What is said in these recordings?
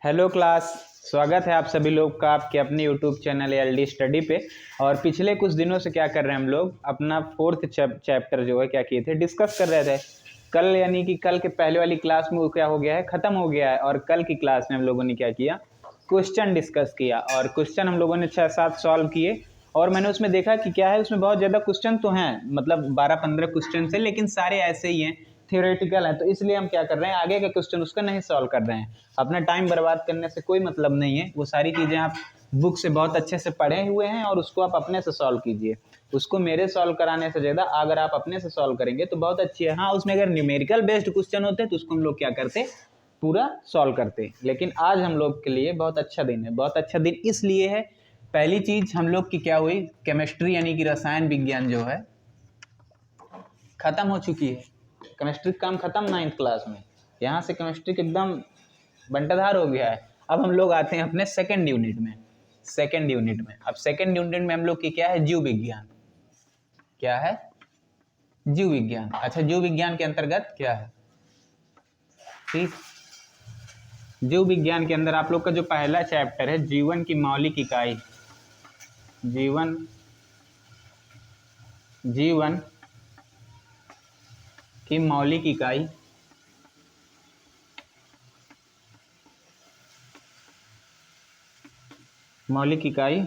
Hello class. स्वागत है आप सभी लोग का आपके अपने यूट्यूब चैनल एलडी स्टडी पे। और पिछले कुछ दिनों से क्या कर रहे हैं हम लोग अपना फोर्थ चैप्टर जो है क्या किए थे, डिस्कस कर रहे थे। कल यानी कि कल के पहले वाली क्लास में वो क्या हो गया है, खत्म हो गया है। और कल की क्लास में हम लोगों ने क्या किया, क्वेश्चन डिस्कस किया और क्वेश्चन हम लोगों ने 6-7 सॉल्व किए। और मैंने उसमें देखा कि क्या है, उसमें बहुत ज़्यादा क्वेश्चन तो हैं, मतलब 12-15 क्वेश्चन थे, लेकिन सारे ऐसे ही हैं, थियोरेटिकल है। तो इसलिए हम क्या कर रहे हैं, आगे का क्वेश्चन उसका नहीं सॉल्व कर रहे हैं। अपना टाइम बर्बाद करने से कोई मतलब नहीं है। वो सारी चीज़ें आप बुक से बहुत अच्छे से पढ़े हुए हैं और उसको आप अपने से सॉल्व कीजिए। उसको मेरे सॉल्व कराने से ज़्यादा अगर आप अपने से सॉल्व करेंगे तो बहुत अच्छी है। हाँ, उसमें अगर न्यूमेरिकल बेस्ड क्वेश्चन होते तो उसको हम लोग क्या करते, पूरा सॉल्व करते। लेकिन आज हम लोग के लिए बहुत अच्छा दिन है। बहुत अच्छा दिन इसलिए है, पहली चीज़ हम लोग की क्या हुई, केमिस्ट्री यानी कि रसायन विज्ञान जो है खत्म हो चुकी है। केमिस्ट्री का काम खत्म 9th क्लास में। यहाँ से केमिस्ट्री एकदम बंटाधार हो गया है। अब हम लोग आते हैं अपने सेकेंड यूनिट में। अब सेकेंड यूनिट में हम लोग की क्या है, जीव विज्ञान। क्या है, जीव विज्ञान। अच्छा, जीव विज्ञान के अंतर्गत क्या है, ठीक, जीव विज्ञान के अंदर आप लोग का जो पहला चैप्टर है, जीवन की मौलिक इकाई। जीवन की मौलिक इकाई। मौलिक इकाई,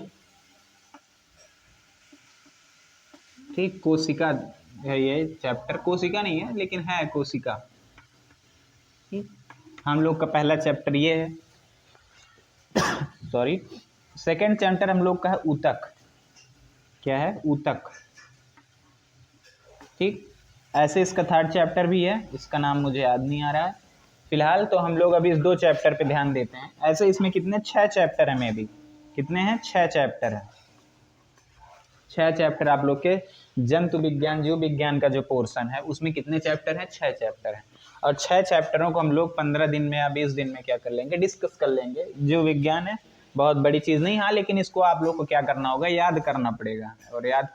ठीक, कोशिका है ये चैप्टर। कोशिका नहीं है लेकिन है कोशिका। ठीक, हम लोग का पहला चैप्टर ये है। सॉरी, सेकंड चैप्टर हम लोग का है ऊतक। क्या है, ऊतक। ठीक, ऐसे इसका थर्ड चैप्टर भी है, इसका नाम मुझे याद नहीं आ रहा है फिलहाल। तो हम लोग अभी इस 2 चैप्टर पे ध्यान देते हैं। ऐसे इसमें कितने, 6 चैप्टर है। मे भी कितने हैं, 6 चैप्टर है। 6 चैप्टर आप लोग के जंतु विज्ञान जीव विज्ञान का जो पोर्शन है उसमें कितने चैप्टर हैं, 6 चैप्टर हैं। और 6 चैप्टरों को हम लोग 15 दिन में या 20 दिन में क्या कर लेंगे, डिस्कस कर लेंगे। जीव विज्ञान है, बहुत बड़ी चीज़ नहीं। हाँ, लेकिन इसको आप लोग को क्या करना होगा, याद करना पड़ेगा। और याद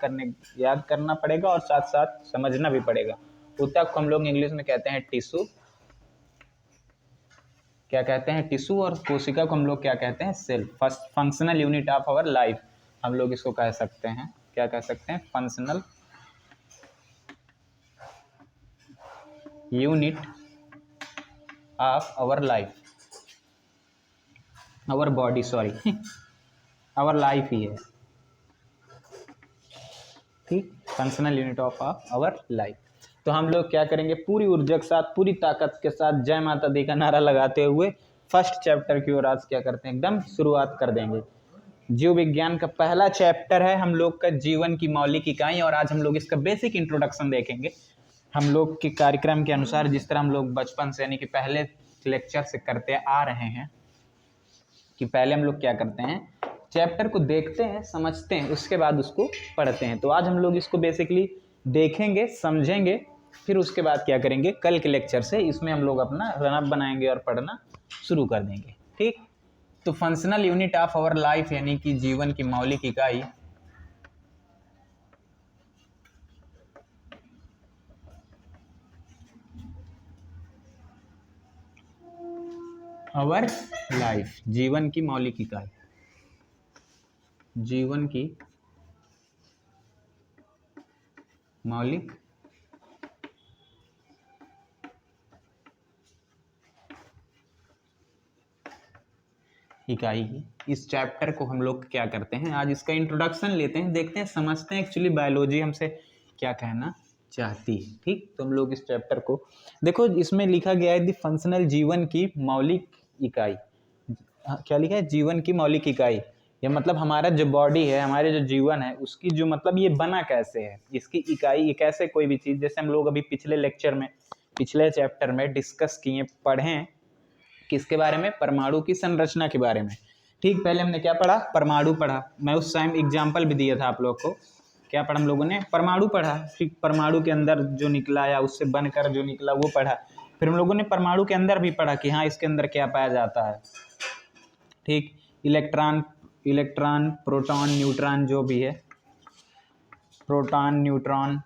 करना पड़ेगा और साथ साथ समझना भी पड़ेगा। ऊतक को हम लोग इंग्लिश में कहते हैं टिश्यू। क्या कहते हैं, टिश्यू। और कोशिका को हम लोग क्या कहते हैं, cell. First functional unit of our life हम लोग इसको कह सकते हैं। क्या कह सकते हैं, functional unit of our life, our body, sorry our life ही है। ठीक, functional unit of our life. तो हम लोग क्या करेंगे, पूरी ऊर्जा के साथ, पूरी ताकत के साथ जय माता दी का नारा लगाते हुए फर्स्ट चैप्टर की ओर आज क्या करते हैं, एकदम शुरुआत कर देंगे। जीव विज्ञान का पहला चैप्टर है हम लोग का, जीवन की मौलिक इकाई। और आज हम लोग इसका बेसिक इंट्रोडक्शन देखेंगे। हम लोग के कार्यक्रम के अनुसार जिस तरह हम लोग बचपन से यानी कि पहले लेक्चर से करते आ रहे हैं, कि पहले हम लोग क्या करते हैं, चैप्टर को देखते हैं, समझते हैं, उसके बाद उसको पढ़ते हैं। तो आज हम लोग इसको बेसिकली देखेंगे, समझेंगे, फिर उसके बाद क्या करेंगे, कल के लेक्चर से इसमें हम लोग अपना रनअप बनाएंगे और पढ़ना शुरू कर देंगे। ठीक, तो functional unit of our life यानी कि जीवन की मौलिक इकाई, आवर लाइफ, जीवन की मौलिक इकाई, जीवन की मौलिक इकाई की इस चैप्टर को हम लोग क्या करते हैं, आज इसका इंट्रोडक्शन लेते हैं, देखते हैं, समझते हैं एक्चुअली बायोलॉजी हमसे क्या कहना चाहती है। ठीक, तो हम लोग इस चैप्टर को देखो, इसमें लिखा गया है दी फंक्शनल, जीवन की मौलिक इकाई। क्या लिखा है, जीवन की मौलिक इकाई। ये मतलब हमारा जो बॉडी है, हमारे जो जीवन है, उसकी जो मतलब ये बना कैसे है, इसकी इकाई, ये कैसे कोई भी चीज़, जैसे हम लोग अभी पिछले लेक्चर में, पिछले चैप्टर में डिस्कस किए, पढ़ें किसके बारे में, परमाणु की संरचना के बारे में। ठीक, पहले हमने क्या पढ़ा, परमाणु पढ़ा। मैं उस टाइम एग्जाम्पल भी दिया था आप लोग को। क्या पढ़ा हम लोगों ने, परमाणु पढ़ा। ठीक, परमाणु के अंदर जो निकला या उससे बनकर जो निकला वो पढ़ा। फिर हम लोगों ने परमाणु के अंदर भी पढ़ा कि हाँ, इसके अंदर क्या पाया जाता है। ठीक, इलेक्ट्रॉन, प्रोटॉन, न्यूट्रॉन, जो भी है, प्रोटॉन, न्यूट्रॉन।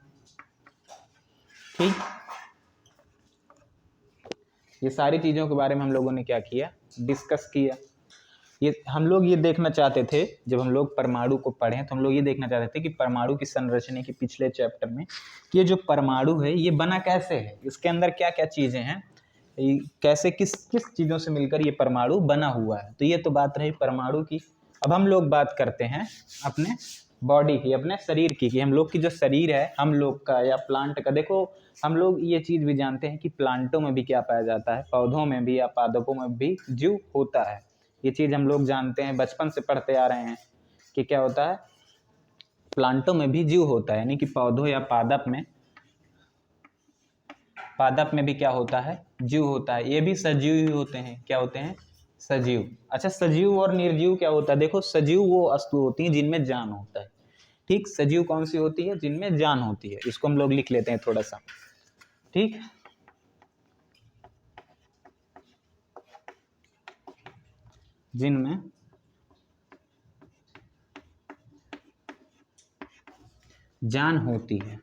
ठीक, ये सारी चीज़ों के बारे में हम लोगों ने क्या किया, डिस्कस किया। ये हम लोग ये देखना चाहते थे, जब हम लोग परमाणु को पढ़ें तो हम लोग ये देखना चाहते थे कि परमाणु की संरचना के पिछले चैप्टर में कि ये जो परमाणु है ये बना कैसे है, इसके अंदर क्या क्या चीज़ें हैं, कैसे किस किस चीज़ों से मिलकर ये परमाणु बना हुआ है। तो ये तो बात रही परमाणु की। अब हम लोग बात करते हैं अपने बॉडी की, अपने शरीर की, कि हम लोग की जो शरीर है हम लोग का या प्लांट का। देखो हम लोग ये चीज़ भी जानते हैं कि प्लांटों में भी क्या पाया जाता है, पौधों में भी या पादपों में भी जीव होता है। ये चीज़ हम लोग जानते हैं, बचपन से पढ़ते आ रहे हैं कि क्या होता है, प्लांटों में भी जीव होता है, यानी कि पौधों या पादप में भी क्या होता है, जीव होता है। ये भी सजीव ही होते हैं। क्या होते हैं? सजीव। अच्छा, सजीव और निर्जीव क्या होता है? देखो सजीव वो वस्तु होती है जिनमें जान होता है। ठीक, सजीव कौन सी होती है? जिनमें जान होती है। इसको हम लोग लिख लेते हैं थोड़ा सा। ठीक, जिनमें जान होती है।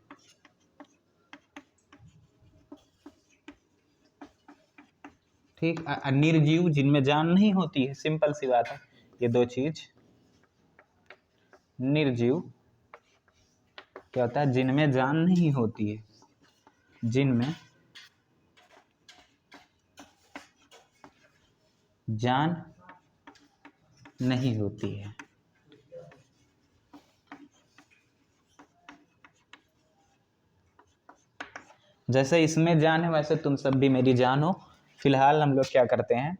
ठीक, निर्जीव जिनमें जान नहीं होती है। सिंपल सी बात है, ये दो चीज। निर्जीव क्या होता है? जिनमें जान नहीं होती है, जिनमें जान नहीं होती है। जैसे इसमें जान है वैसे तुम सब भी मेरी जान हो। फिलहाल हम लोग क्या करते हैं,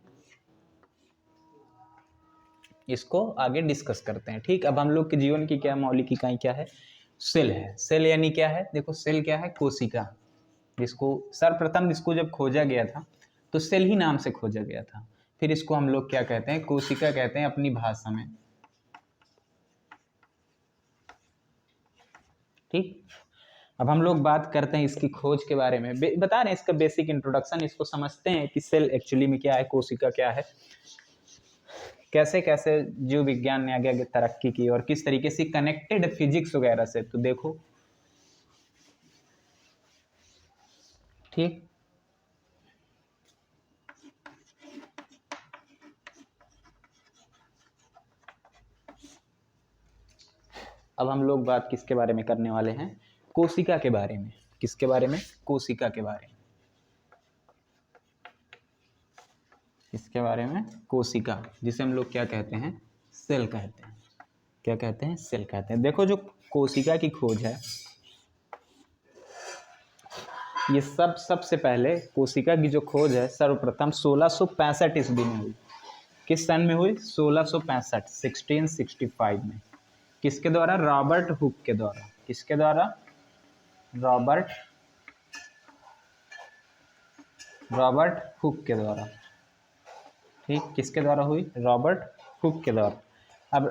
इसको आगे डिस्कस करते हैं। ठीक, अब हम लोग के जीवन की क्या मौलिक इकाई क्या है? सेल है। सेल यानी क्या है? देखो सेल क्या है? कोशिका। जिसको सर्वप्रथम इसको जब खोजा गया था तो सेल ही नाम से खोजा गया था। फिर इसको हम लोग क्या कहते हैं? कोशिका कहते हैं अपनी भाषा में। ठीक, अब हम लोग बात करते हैं इसकी खोज के बारे में। बता रहे हैं इसका बेसिक इंट्रोडक्शन, इसको समझते हैं कि सेल एक्चुअली में क्या है, कोशिका क्या है, कैसे कैसे जीव विज्ञान ने आगे आगे तरक्की की और किस तरीके से कनेक्टेड फिजिक्स वगैरह से। तो देखो, ठीक, अब हम लोग बात किसके बारे में करने वाले हैं? कोशिका के बारे में। किसके बारे में? कोशिका के बारे में। इसके बारे में कोशिका, जिसे हम लोग क्या कहते हैं? सेल कहते हैं। क्या कहते हैं? सेल कहते हैं। देखो जो कोशिका की खोज है, ये सबसे पहले कोशिका की जो खोज है सर्वप्रथम 1665 ईस्वी में हुई। किस सन में हुई? 1665, 1665 में। किसके द्वारा? रॉबर्ट हुक के द्वारा। किसके द्वारा? रॉबर्ट हुक के द्वारा। ठीक, किसके द्वारा हुई? रॉबर्ट हुक के द्वारा। अब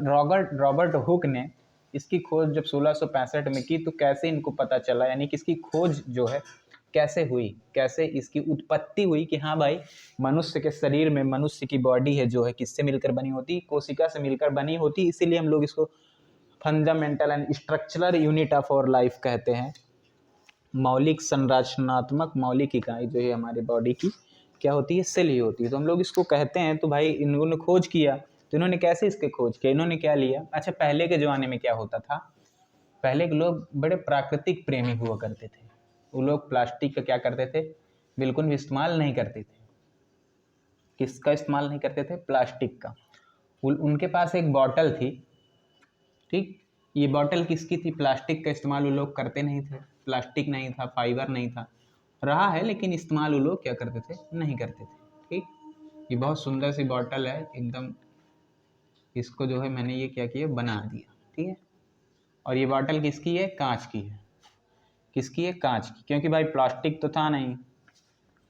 रॉबर्ट हुक ने इसकी खोज जब 1665 में की तो कैसे इनको पता चला, यानी कि इसकी खोज जो है कैसे हुई, कैसे इसकी उत्पत्ति हुई कि हाँ भाई मनुष्य के शरीर में, मनुष्य की बॉडी है जो है किससे मिलकर बनी होती? कोशिका से मिलकर बनी होती। इसीलिए हम लोग इसको fundamental and structural unit of our life कहते हैं। मौलिक संरचनात्मक मौलिक इकाई जो है हमारी बॉडी की क्या होती है? सेल ही होती है। तो हम लोग इसको कहते हैं। तो भाई इन्होंने खोज किया, तो इन्होंने कैसे इसके खोज किया? इन्होंने क्या लिया? अच्छा, पहले के ज़माने में क्या होता था? पहले के लोग बड़े प्राकृतिक प्रेमी हुआ करते थे। वो लोग प्लास्टिक का क्या करते थे? बिल्कुल भी इस्तेमाल नहीं करते थे। किसका इस्तेमाल नहीं करते थे? प्लास्टिक का। उनके पास एक बॉटल थी। ठीक, ये बॉटल किसकी थी? प्लास्टिक का इस्तेमाल वो लोग करते नहीं थे। प्लास्टिक नहीं था, फाइबर नहीं था, रहा है लेकिन इस्तेमाल वो लोग क्या करते थे? नहीं करते थे। ठीक, ये बहुत सुंदर सी बॉटल है एकदम। इसको जो है मैंने ये क्या किया? बना दिया। ठीक है, और ये बॉटल किसकी है? कांच की है। किसकी है? कांच की। क्योंकि भाई प्लास्टिक तो था नहीं।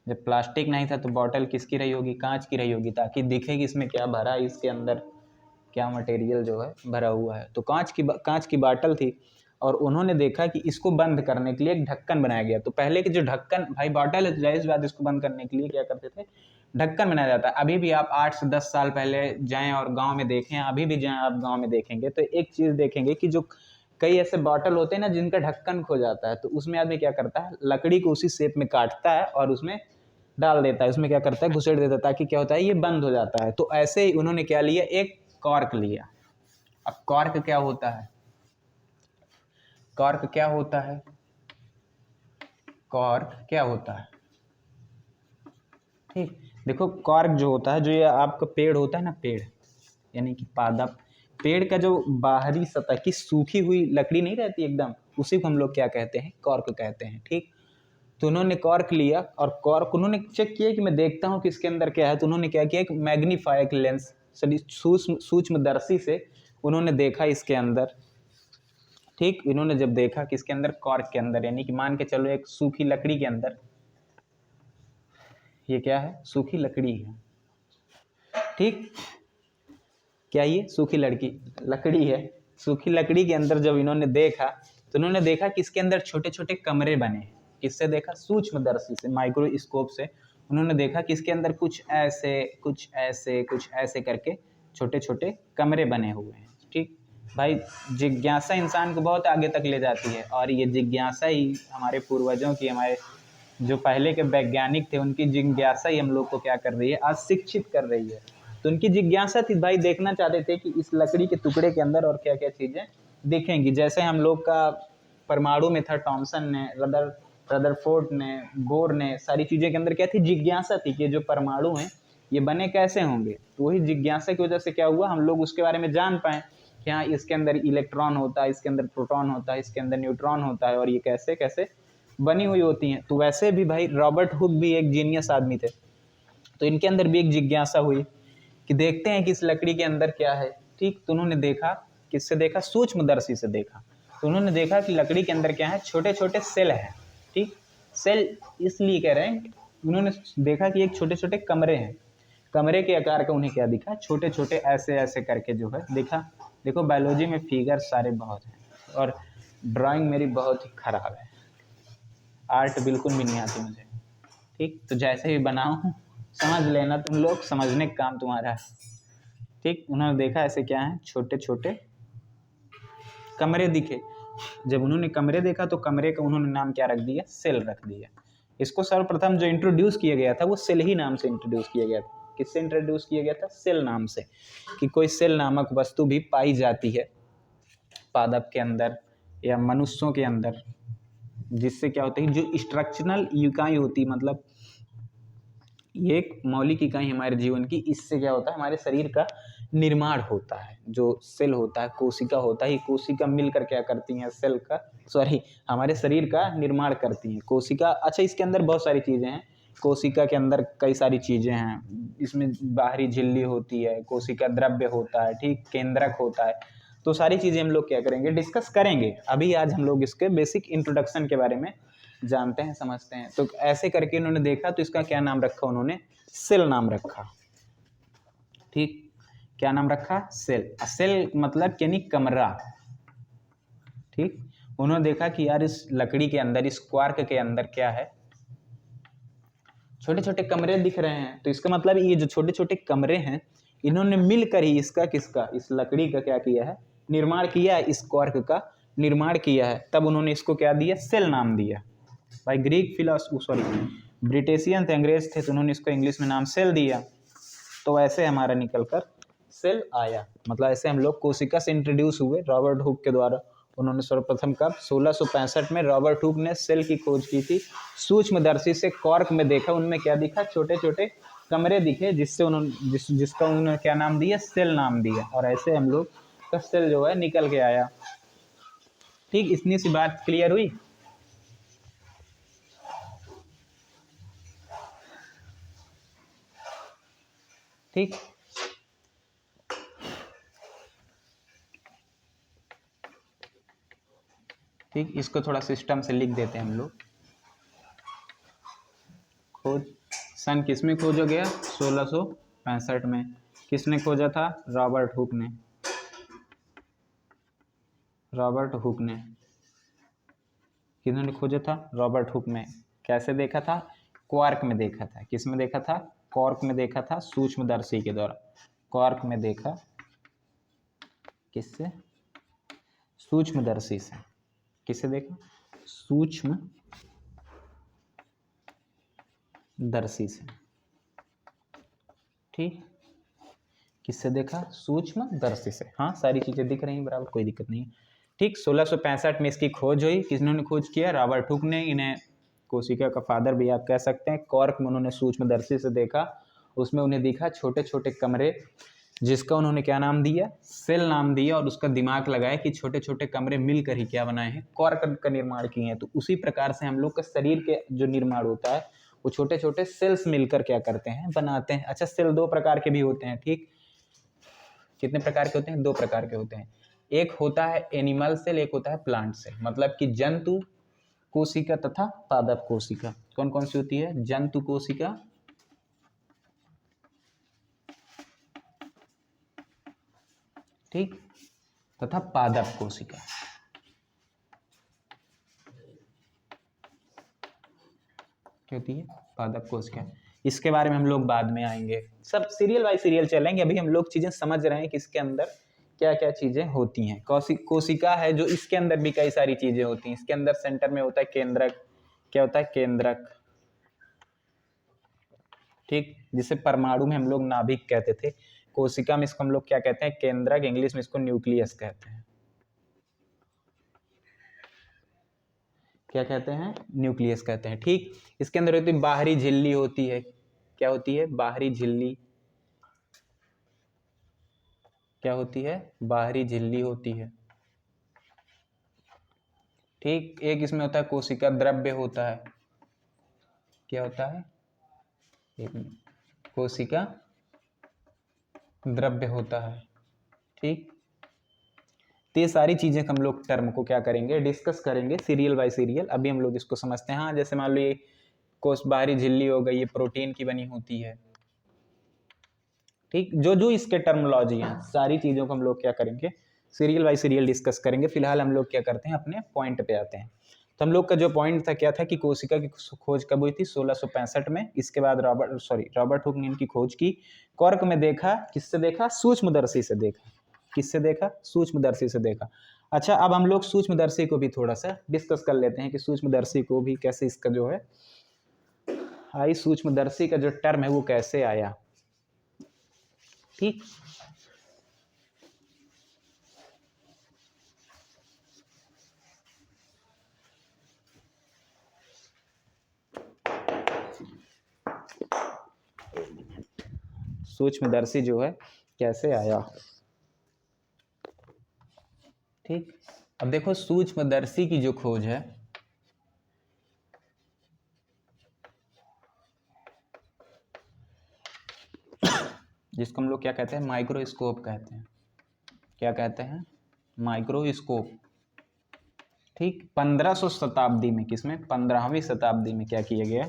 जब प्लास्टिक नहीं था तो बॉटल किसकी रही होगी? कांच की रही होगी, ताकि दिखे कि इसमें क्या भरा है, इसके अंदर क्या मटेरियल जो है भरा हुआ है। तो कांच की बाटल थी और उन्होंने देखा कि इसको बंद करने के लिए एक ढक्कन बनाया गया। तो पहले के जो ढक्कन, भाई बॉटल है जाहिर बात, इसको बंद करने के लिए क्या करते थे? ढक्कन बनाया जाता है। अभी भी आप 8 से 10 साल पहले जाएं और गांव में देखें, अभी भी जाएं आप गांव में देखेंगे तो एक चीज़ देखेंगे कि जो कई ऐसे बॉटल होते हैं ना जिनका ढक्कन खो जाता है, तो उसमें आदमी क्या करता है? लकड़ी को उसी शेप में काटता है और उसमें डाल देता है, उसमें क्या करता है, घुसेड़ देता है, ताकि क्या होता है, ये बंद हो जाता है। तो ऐसे ही उन्होंने क्या लिया, एक कॉर्क लिया। अब कॉर्क क्या होता है, कॉर्क क्या होता है, कॉर्क क्या होता है, ठीक। देखो कॉर्क जो होता है, जो ये आपका पेड़ होता है ना, पेड़ यानी कि पादप, पेड़ का जो बाहरी सतह की सूखी हुई लकड़ी नहीं रहती एकदम, उसी को हम लोग क्या कहते हैं, कॉर्क कहते हैं, ठीक। तो उन्होंने कॉर्क लिया और कॉर्क उन्होंने चेक किया कि मैं देखता हूँ कि इसके अंदर क्या है। तो उन्होंने क्या किया, एक मैग्नीफायर लेंस सूक्ष्मदर्शी से उन्होंने देखा इसके अंदर, ठीक। इन्होंने जब देखा कि इसके अंदर, कॉर्क के अंदर, यानी कि मान के चलो एक सूखी लकड़ी के अंदर, ये क्या है, सूखी लकड़ी है, ठीक। क्या ये सूखी लकड़ी है। सूखी लकड़ी के अंदर जब इन्होंने देखा, तो इन्होंने देखा कि इसके अंदर छोटे छोटे कमरे बने हैं। किससे देखा, सूक्ष्मदर्शी से, माइक्रोस्कोप से उन्होंने देखा कि इसके अंदर कुछ ऐसे कुछ ऐसे कुछ ऐसे करके छोटे छोटे कमरे बने हुए हैं, ठीक। भाई जिज्ञासा इंसान को बहुत आगे तक ले जाती है, और ये जिज्ञासा ही हमारे पूर्वजों की, हमारे जो पहले के वैज्ञानिक थे, उनकी जिज्ञासा ही हम लोग को क्या कर रही है, आज शिक्षित कर रही है। तो उनकी जिज्ञासा थी भाई, देखना चाहते थे कि इस लकड़ी के टुकड़े के अंदर और क्या क्या चीज़ें दिखेंगी। जैसे हम लोग का परमाणु में था, टॉमसन ने, रदरफोर्ड ने, बोर ने, सारी चीज़ें के अंदर क्या थी, जिज्ञासा थी कि जो परमाणु हैं ये बने कैसे होंगे। तो वही जिज्ञासा की वजह से क्या हुआ, हम लोग उसके बारे में जान पाए कि हाँ इसके अंदर इलेक्ट्रॉन होता है, इसके अंदर प्रोटॉन होता है, इसके अंदर न्यूट्रॉन होता है, और ये कैसे कैसे बनी हुई होती हैं। तो वैसे भी भाई रॉबर्ट हुक भी एक जीनियस आदमी थे, तो इनके अंदर भी एक जिज्ञासा हुई कि देखते हैं कि इस लकड़ी के अंदर क्या है, ठीक। तो उन्होंने देखा, किससे देखा, सूक्ष्मदर्शी से देखा। तो उन्होंने देखा कि लकड़ी के अंदर क्या है, छोटे छोटे सेल हैं, ठीक। सेल इसलिए कह रहे हैं, उन्होंने देखा कि एक छोटे छोटे कमरे हैं, कमरे के आकार का उन्हें क्या दिखा, छोटे छोटे ऐसे ऐसे करके जो है दिखा। देखो बायोलॉजी में फिगर सारे बहुत हैं, और ड्राइंग मेरी बहुत ही खराब है, आर्ट बिल्कुल भी नहीं आती मुझे, ठीक। तो जैसे ही बनाऊँ समझ लेना, तुम लोग समझने का काम तुम्हारा है, ठीक। उन्होंने देखा ऐसे क्या है, छोटे छोटे कमरे दिखे। जब उन्होंने कमरे देखा तो कमरे का उन्होंने नाम क्या रख दिया, सेल रख दिया। इसको सर्वप्रथम जो इंट्रोड्यूस किया गया था वो सेल ही नाम से इंट्रोड्यूस किया गया था। किससे इंट्रोड्यूस किया गया था, सेल नाम से, कि कोई सेल नामक वस्तु भी पाई जाती है पादप के अंदर या मनुष्यों के अंदर, जिससे क्या होता है, जो स्ट्रक्चरल इकाई होती, मतलब ये एक मौलिक इकाई हमारे जीवन की, इससे क्या होता है, हमारे शरीर का निर्माण होता है। जो सेल होता है, कोशिका होता है, कोशिका मिलकर क्या करती हैं, सेल का, सॉरी, हमारे शरीर का निर्माण करती हैं कोशिका। अच्छा, इसके अंदर बहुत सारी चीज़ें हैं, कोशिका के अंदर कई सारी चीज़ें हैं। इसमें बाहरी झिल्ली होती है, कोशिका द्रव्य होता है, ठीक, केंद्रक होता है। तो सारी चीज़ें हम लोग क्या करेंगे, डिस्कस करेंगे। अभी आज हम लोग इसके बेसिक इंट्रोडक्शन के बारे में जानते हैं, समझते हैं। तो ऐसे करके इन्होंने देखा, तो इसका क्या नाम रखा, उन्होंने सेल नाम रखा, ठीक। क्या नाम रखा, सेल। सेल मतलब यानी कमरा, ठीक। उन्होंने देखा कि यार इस लकड़ी के अंदर, इस क्वार्क के अंदर क्या है, छोटे छोटे कमरे दिख रहे हैं। तो इसका मतलब ये जो छोटे छोटे कमरे हैं, इन्होंने मिलकर ही इसका, किसका, इस लकड़ी का क्या किया है, निर्माण किया है, इस क्वार्क का निर्माण किया है। तब उन्होंने इसको क्या दिया, सेल नाम दिया। भाई ग्रीक फिलोसफर, सॉरी, ब्रिटिशियन थे, अंग्रेज थे, तो उन्होंने इसको इंग्लिश में नाम सेल दिया। तो ऐसे हमारा निकल कर सेल आया। मतलब ऐसे हम लोग कोशिका से इंट्रोड्यूस हुए रॉबर्ट हुक के द्वारा। उन्होंने सर्वप्रथम कब, 1665 में रॉबर्ट हुक ने सेल की खोज की थी। सूक्ष्मदर्शी से कॉर्क में देखा, उनमें क्या दिखा, छोटे छोटे कमरे दिखे, जिससे उन्होंने जिसका उन्होंने क्या नाम दिया, सेल नाम दिया। और ऐसे हम लोग का सेल जो है निकल के आया, ठीक। इतनी सी बात क्लियर हुई। ठीक, ठीक। इसको थोड़ा सिस्टम से लिख देते हैं हम लोग। खोज, सन किसमें खोजा गया, 1665 में। किसने खोजा था, रॉबर्ट हुक ने, रॉबर्ट हुक ने। किन्होंने खोजा था, रॉबर्ट हुक में। कैसे देखा था, क्वार्क में देखा था। किस में देखा था, कॉर्क में देखा था, सूक्ष्मदर्शी के द्वारा। क्वार्क में देखा, किससे, सूक्ष्मदर्शी से। किससे देखा, सूक्ष्म दर्शी से, ठीक, किससे देखा, सूक्ष्म दर्शी से। हाँ सारी चीजें दिख रही हैं बराबर, कोई दिक्कत नहीं है, ठीक। 1665 में इसकी खोज हुई, किसने खोज किया, रॉबर्ट हुक ने। इन्हें कोशिका का फादर भी आप कह सकते हैं। कॉर्क में उन्होंने सूक्ष्मदर्शी से देखा, उसमें उन्हें दिखा छोटे छोटे कमरे, जिसका उन्होंने क्या नाम दिया, सेल नाम दिया, और उसका दिमाग लगाया कि छोटे छोटे कमरे मिलकर ही क्या बनाए हैं, कॉर्क का निर्माण किए हैं। तो उसी प्रकार से हम लोग का शरीर के जो निर्माण होता है वो छोटे छोटे सेल्स मिलकर क्या करते हैं, बनाते हैं। अच्छा, सेल दो प्रकार के भी होते हैं, ठीक, कितने प्रकार के होते हैं, दो प्रकार के होते हैं। एक होता है एनिमल सेल, एक होता है प्लांट सेल, मतलब कि जंतु कोशिका तथा पादप कोशिका। कौन कौन सी होती है, जंतु कोशिका, ठीक, तथा पादप कोशिका। क्या होती है, पादप कोशिका। इसके बारे में हम लोग बाद में आएंगे, सब सीरियल बाय सीरियल चलेंगे। अभी हम लोग चीजें समझ रहे हैं कि इसके अंदर क्या क्या चीजें होती हैं। कोशिका है जो, इसके अंदर भी कई सारी चीजें होती हैं। इसके अंदर सेंटर में होता है केंद्रक, क्या होता है, केंद्रक, ठीक, जिसे परमाणु में हम लोग नाभिक कहते थे। कोशिका में इसको हम लोग क्या कहते हैं, केंद्रक, इंग्लिश में इसको न्यूक्लियस कहते हैं। क्या कहते हैं, न्यूक्लियस कहते हैं, ठीक। इसके अंदर होती है बाहरी झिल्ली होती है, क्या होती है, बाहरी झिल्ली, क्या होती है, बाहरी झिल्ली होती है, ठीक। एक इसमें होता है कोशिका द्रव्य होता है, क्या होता है, एक मिनट, कोशिका द्रव्य होता है, ठीक। तो ये सारी चीजें हम लोग टर्म को क्या करेंगे, डिस्कस करेंगे सीरियल बाय सीरियल। अभी हम लोग इसको समझते हैं। हाँ, जैसे मान लो ये कोश बाहरी झिल्ली हो गई, ये प्रोटीन की बनी होती है, ठीक। जो जो इसके टर्मोलॉजी हैं, सारी चीजों को हम लोग क्या करेंगे, सीरियल बाय सीरियल डिस्कस करेंगे। फिलहाल हम लोग क्या करते हैं, अपने पॉइंट पे आते हैं। तो हम लोग का जो पॉइंट था क्या था कि कोशिका की खोज कब हुई थी, 1665 में। इसके बाद रॉबर्ट हुक ने इनकी खोज की। कॉर्क में देखा, किससे देखा, सूक्ष्मदर्शी से देखा, किससे देखा, सूक्ष्मदर्शी से देखा। अच्छा, अब हम लोग सूक्ष्मदर्शी को भी थोड़ा सा डिस्कस कर लेते हैं कि सूक्ष्मदर्शी को भी कैसे, इसका जो है आई, सूक्ष्मदर्शी का जो टर्म है वो कैसे आया, ठीक। सूक्ष्मदर्शी जो है कैसे आया, ठीक। अब देखो सूक्ष्मदर्शी की जो खोज है, जिसको हम लोग क्या कहते हैं, माइक्रोस्कोप कहते हैं। क्या कहते हैं, माइक्रोस्कोप, ठीक। 1500 शताब्दी में, किसमें, 15वीं शताब्दी में क्या किया गया,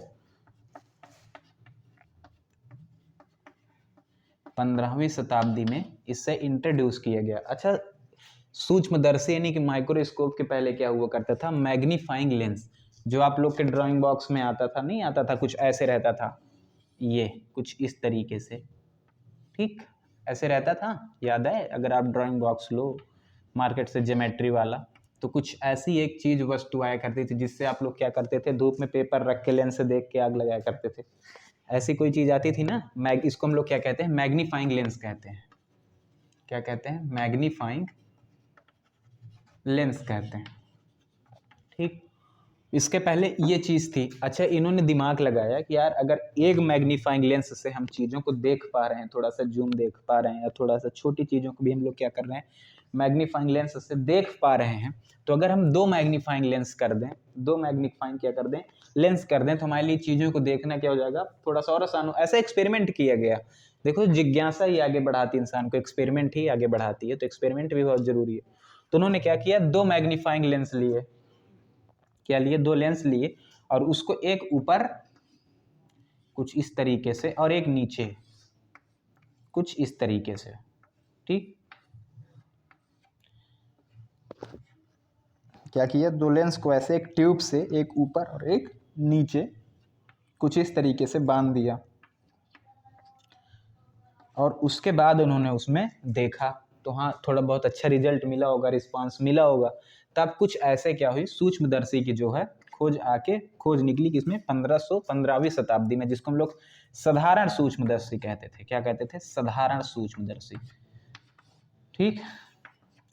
15वीं शताब्दी में इससे इंट्रोड्यूस किया गया। अच्छा, सूक्ष्मदर्शी यानी कि माइक्रोस्कोप के पहले क्या हुआ करता था, मैग्नीफाइंग लेंस, जो आप लोग के ड्राइंग बॉक्स में आता था, नहीं आता था, कुछ ऐसे रहता था, ये कुछ इस तरीके से, ठीक, ऐसे रहता था, याद है, अगर आप ड्राइंग बॉक्स लो मार्केट से ज्योमेट्री वाला, तो कुछ ऐसी एक चीज वस्तु आया करती थी, जिससे आप लोग क्या करते थे, धूप में पेपर रख के लेंस से देख के आग लगाया करते थे। ऐसी कोई चीज आती थी ना, इसको हम लोग क्या कहते हैं, मैग्नीफाइंग लेंस कहते हैं। क्या कहते हैं, मैग्नीफाइंग लेंस कहते हैं, ठीक। इसके पहले ये चीज थी। अच्छा, इन्होंने दिमाग लगाया कि यार अगर एक मैग्नीफाइंग लेंस से हम चीजों को देख पा रहे हैं, थोड़ा सा जूम देख पा रहे हैं, या थोड़ा सा छोटी चीजों को भी हम लोग क्या कर रहे हैं, मैग्नीफाइंग लेंस से देख पा रहे हैं, तो अगर हम दो मैग्नीफाइंग लेंस कर दें, दो मैग्नीफाइंग क्या कर दें, लेंस कर दें, तो हमारे लिए चीजों को देखना क्या हो जाएगा, थोड़ा सा और आसान। ऐसा एक्सपेरिमेंट किया गया। देखो, जिज्ञासा ही आगे बढ़ाती है इंसान को, एक्सपेरिमेंट ही आगे बढ़ाती है, तो एक्सपेरिमेंट भी बहुत जरूरी है। तो उन्होंने क्या किया, दो मैग्नीफाइंग लेंस लिए, क्या लिए, दो लेंस लिए, और उसको एक ऊपर कुछ इस तरीके से और एक नीचे कुछ इस तरीके से, ठीक। क्या किया, दो लेंस को ऐसे एक ट्यूब से, एक ऊपर और एक नीचे, कुछ इस तरीके से बांध दिया, और उसके बाद उन्होंने उसमें देखा, तो हाँ थोड़ा बहुत अच्छा रिजल्ट मिला होगा, रिस्पांस मिला होगा। तब कुछ ऐसे क्या हुई, सूक्ष्मदर्शी की जो है खोज निकली किसमें 1515वीं शताब्दी में, जिसको हम लोग साधारण सूक्ष्मदर्शी कहते थे। क्या कहते थे? साधारण सूक्ष्मदर्शी। ठीक,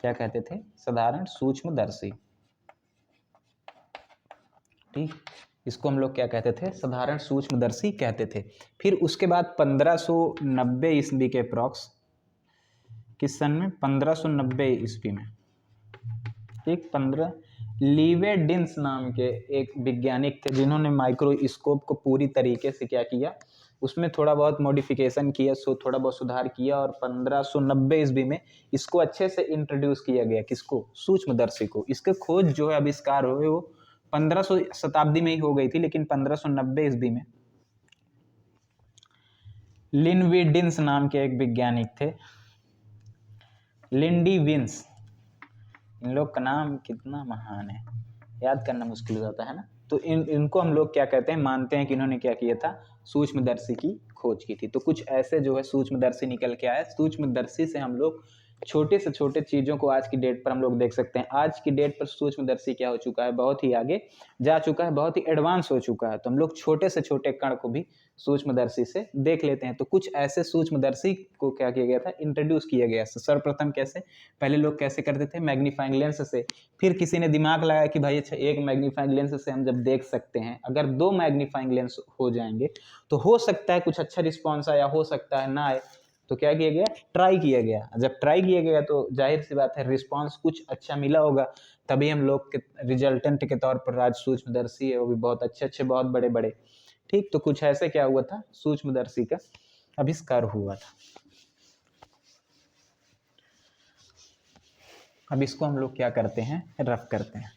क्या कहते थे? साधारण सूक्ष्मदर्शी। ठीक, इसको हम लोग क्या कहते थे? साधारण सूक्ष्मदर्शी कहते थे। फिर उसके बाद 1590 ईस्वी के अप्रॉक्स, किस सन में? 1590 ईस्वी में। ठीक, 15 लीवेडिंस नाम के एक वैज्ञानिक थे जिन्होंने माइक्रोस्कोप को पूरी तरीके से क्या किया, उसमें थोड़ा बहुत मॉडिफिकेशन किया, थोड़ा बहुत सुधार किया, और 1590 ईस्वी में इसको अच्छे से इंट्रोड्यूस किया गया। किसको? सूक्ष्मदर्शी को। इसके खोज जो है आविष्कार हुए वो 1500 शताब्दी में ही हो गई थी, लेकिन 1590 ईस्वी में लिनवीडिंस नाम के एक वैज्ञानिक थे, लिंडीविंस। इन लोग का नाम कितना महान है, याद करना मुश्किल हो जाता है ना। तो इनको हम लोग क्या कहते हैं? मानते हैं कि इन्होंने क्या किया था? सूक्ष्मदर्शी की खोज की थी। तो कुछ ऐसे जो है सूक्ष्मदर्शी निकल के आए। सूक्ष्मदर्शी से हम लोग छोटे से छोटे चीज़ों को आज की डेट पर हम लोग देख सकते हैं। आज की डेट पर सूक्ष्मदर्शी क्या हो चुका है? बहुत ही आगे जा चुका है, बहुत ही एडवांस हो चुका है। तो हम लोग छोटे से छोटे कण को भी सूक्ष्मदर्शी से देख लेते हैं। तो कुछ ऐसे सूक्ष्मदर्शी को क्या किया गया था? इंट्रोड्यूस किया गया। सर्वप्रथम कैसे? पहले लोग कैसे करते थे? मैग्नीफाइंग लेंस से। फिर किसी ने दिमाग लगाया कि भाई अच्छा, एक मैग्नीफाइंग लेंस से हम जब देख सकते हैं, अगर 2 मैग्नीफाइंग लेंस हो जाएंगे तो हो सकता है कुछ अच्छा रिस्पॉन्स आया, हो सकता है ना आए। तो क्या किया गया? ट्राई किया गया। जब ट्राई किया गया तो जाहिर सी बात है रिस्पॉन्स कुछ अच्छा मिला होगा, तभी हम लोग के रिजल्टेंट के तौर पर आज सूक्ष्मदर्शी है, वो भी बहुत अच्छे बहुत बड़े बड़े। ठीक, तो कुछ ऐसे क्या हुआ था? सूक्ष्मदर्शी का आविष्कार हुआ था। अब इसको हम लोग क्या करते हैं? रफ करते हैं।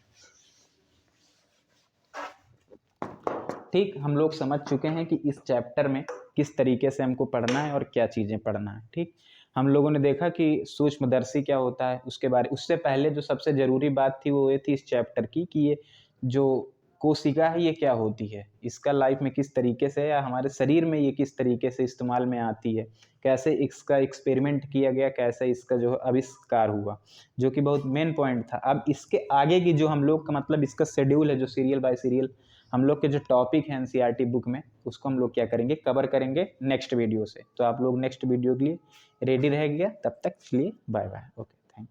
ठीक, हम लोग समझ चुके हैं कि इस चैप्टर में किस तरीके से हमको पढ़ना है और क्या चीज़ें पढ़ना है। ठीक, हम लोगों ने देखा कि सूक्ष्मदर्शी क्या होता है, उससे पहले जो सबसे ज़रूरी बात थी वो ये थी इस चैप्टर की कि ये जो कोशिका है ये क्या होती है, इसका लाइफ में किस तरीके से या हमारे शरीर में ये किस तरीके से इस्तेमाल में आती है, कैसे इसका एक्सपेरिमेंट किया गया, कैसे इसका जो आविष्कार हुआ, जो कि बहुत मेन पॉइंट था। अब इसके आगे की जो हम लोग का मतलब इसका शेड्यूल है, जो सीरियल बाय सीरियल हम लोग के जो टॉपिक है एनसीईआरटी बुक में, उसको हम लोग क्या करेंगे? कवर करेंगे नेक्स्ट वीडियो से। तो आप लोग नेक्स्ट वीडियो के लिए रेडी रहेगा। तब तक के लिए बाय बाय। ओके।